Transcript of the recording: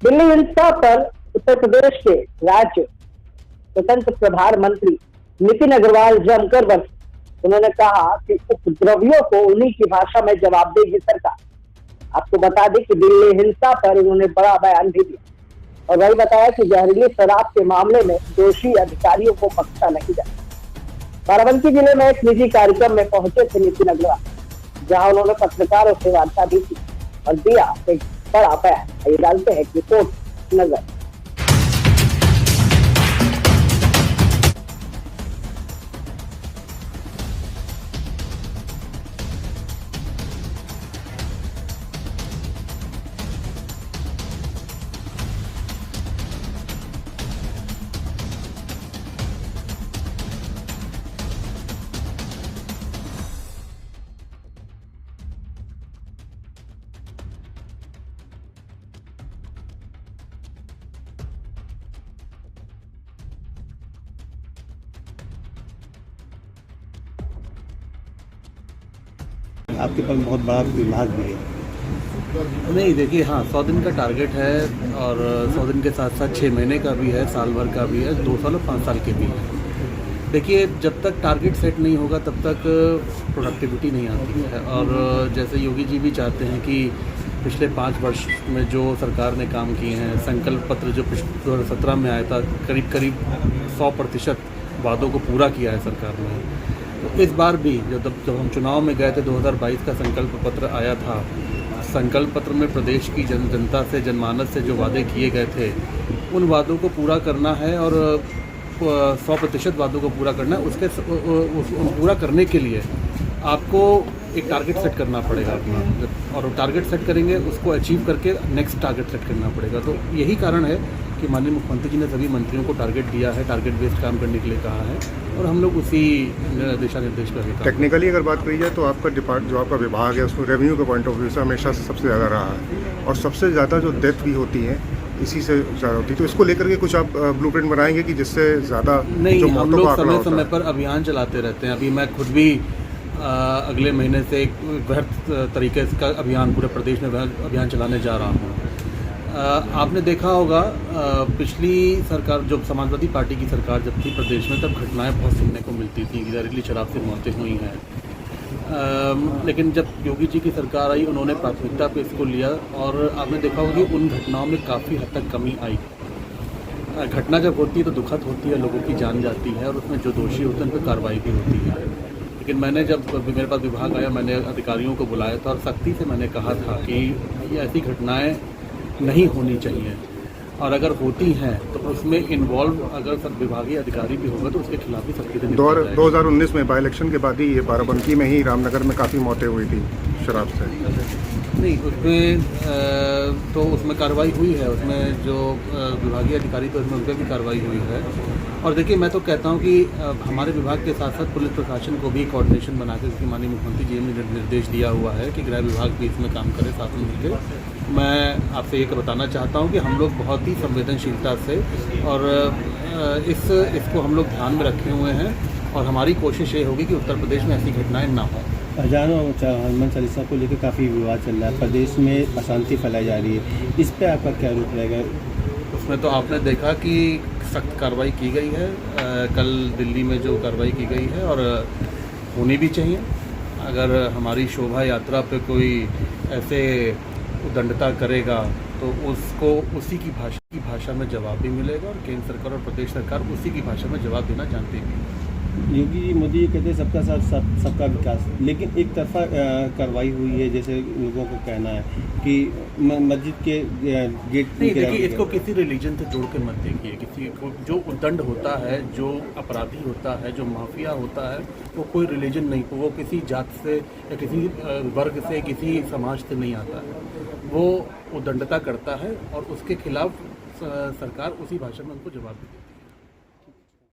दिल्ली हिंसा पर उत्तर प्रदेश के राज्य स्वतंत्र प्रभार मंत्री नितिन अग्रवाल जमकर बरसे। उन्होंने कहा कि उपद्रवियों को उन्हीं की भाषा में जवाब देगी सरकार। आपको बता दें कि दिल्ली हिंसा पर उन्होंने बड़ा बयान भी दिया और वही बताया कि जहरीली शराब के मामले में दोषी अधिकारियों को बख्शा नहीं जाएगा। बाराबंकी जिले में एक निजी कार्यक्रम में पहुंचे थे नितिन अग्रवाल, जहां उन्होंने पत्रकारों से वार्ता भी की और दिया एक बड़ा बयान। ये डालते हैं कि रिपोर्ट नजर। आपके पास बहुत बड़ा विभाग भी है। नहीं, देखिए, हाँ, 100 दिन का टारगेट है और 100 दिन के साथ साथ 6 महीने का भी है, साल भर का भी है, 2 साल और 5 साल के भी है। देखिए, जब तक टारगेट सेट नहीं होगा तब तक प्रोडक्टिविटी नहीं आती है। और जैसे योगी जी भी चाहते हैं कि पिछले 5 वर्ष में जो सरकार ने काम किए हैं, संकल्प पत्र जो 2017 में आया था, करीब 100% वादों को पूरा किया है सरकार ने। तो इस बार भी जब हम चुनाव में गए थे, 2022 का संकल्प पत्र आया था। संकल्प पत्र में प्रदेश की जनता से, जनमानस से जो वादे किए गए थे, उन वादों को पूरा करना है और 100% वादों को पूरा करना है। पूरा करने के लिए आपको एक टारगेट सेट करना पड़ेगा अपना, और टारगेट सेट करेंगे, उसको अचीव करके नेक्स्ट टारगेट सेट करना पड़ेगा। तो यही कारण है कि माननीय मुख्यमंत्री जी ने सभी मंत्रियों को टारगेट दिया है, टारगेट बेस्ड काम करने के लिए कहा है, और हम लोग उसी दिशा निर्देश पर भी। टेक्निकली अगर बात करी जाए तो आपका जो आपका विभाग है उसमें रेवेन्यू के पॉइंट ऑफ व्यू से हमेशा से सबसे ज़्यादा रहा है, और सबसे ज़्यादा जो डेथ भी होती है इसी से ज़्यादा होती है। तो इसको लेकर के कुछ आप ब्लूप्रिंट बनाएंगे कि जिससे ज़्यादा नहीं, हम लोग समय समय पर अभियान चलाते रहते हैं। अभी मैं खुद भी अगले महीने से एक वृहद तरीके का अभियान पूरे प्रदेश में अभियान चलाने जा रहा हूँ। आपने देखा होगा, पिछली सरकार, जब समाजवादी पार्टी की सरकार जब थी प्रदेश में, तब घटनाएं बहुत सुनने को मिलती थी, जहरीली शराब से मौतें हुई हैं। लेकिन जब योगी जी की सरकार आई, उन्होंने प्राथमिकता पे इसको लिया और आपने देखा होगा कि उन घटनाओं में काफ़ी हद तक कमी आई। घटना जब होती है तो दुखद होती है, लोगों की जान जाती है और उसमें जो दोषी होते हैं उन पर कार्रवाई भी होती है। लेकिन मैंने जब मेरे पास विभाग आया, मैंने अधिकारियों को बुलाया था और सख्ती से मैंने कहा था कि ये ऐसी घटनाएं नहीं होनी चाहिए, और अगर होती हैं तो उसमें इन्वॉल्व अगर सब विभागीय अधिकारी भी होगा तो उसके खिलाफ भी सख्ती से। 2019 में बाई इलेक्शन के बाद ही ये बाराबंकी में ही रामनगर में काफ़ी मौतें हुई थी शराब से। नहीं, उसमें तो उसमें कार्रवाई हुई है, उसमें जो विभागीय अधिकारी थे उसमें उन पर भी कार्रवाई हुई है। और देखिए, मैं तो कहता हूं कि हमारे विभाग के साथ साथ पुलिस प्रशासन को भी कोऑर्डिनेशन बनाकर, क्योंकि माननीय मुख्यमंत्री जी ने निर्देश दिया हुआ है कि गृह विभाग भी इसमें काम करे साथ में मिलकर। मैं आपसे ये बताना चाहता हूं कि हम लोग बहुत ही संवेदनशीलता से और इसको हम लोग ध्यान में रखे हुए हैं, और हमारी कोशिश ये होगी कि उत्तर प्रदेश में ऐसी घटनाएँ ना हों। अजान और हनुमान चालीसा को लेकर काफ़ी विवाद चल रहा है, प्रदेश में अशांति फैलाई जा रही है, इस पर आपका क्या रुख रहेगा? उसमें तो आपने देखा कि सख्त कार्रवाई की गई है, कल दिल्ली में जो कार्रवाई की गई है, और होनी भी चाहिए। अगर हमारी शोभा यात्रा पे कोई ऐसे उद्दंडता करेगा तो उसको उसी की भाषा में जवाब भी मिलेगा, और केंद्र सरकार और प्रदेश सरकार उसी की भाषा में जवाब देना जानती भी। योगी जी, मोदी जी कहते हैं सबका साथ सबका विकास, लेकिन एक तरफा कार्रवाई हुई है, जैसे लोगों का कहना है कि मस्जिद के गेट। नहीं, देखिए, इसको किसी रिलीजन से जोड़ कर मत देखिए। किसी को जो उद्दंड होता है, जो अपराधी होता है, जो माफिया होता है, वो कोई रिलीजन नहीं, वो किसी जात से या किसी वर्ग से, किसी समाज से नहीं आता है। वो उद्दंडता करता है और उसके खिलाफ सरकार उसी भाषा में उनको जवाब देती है।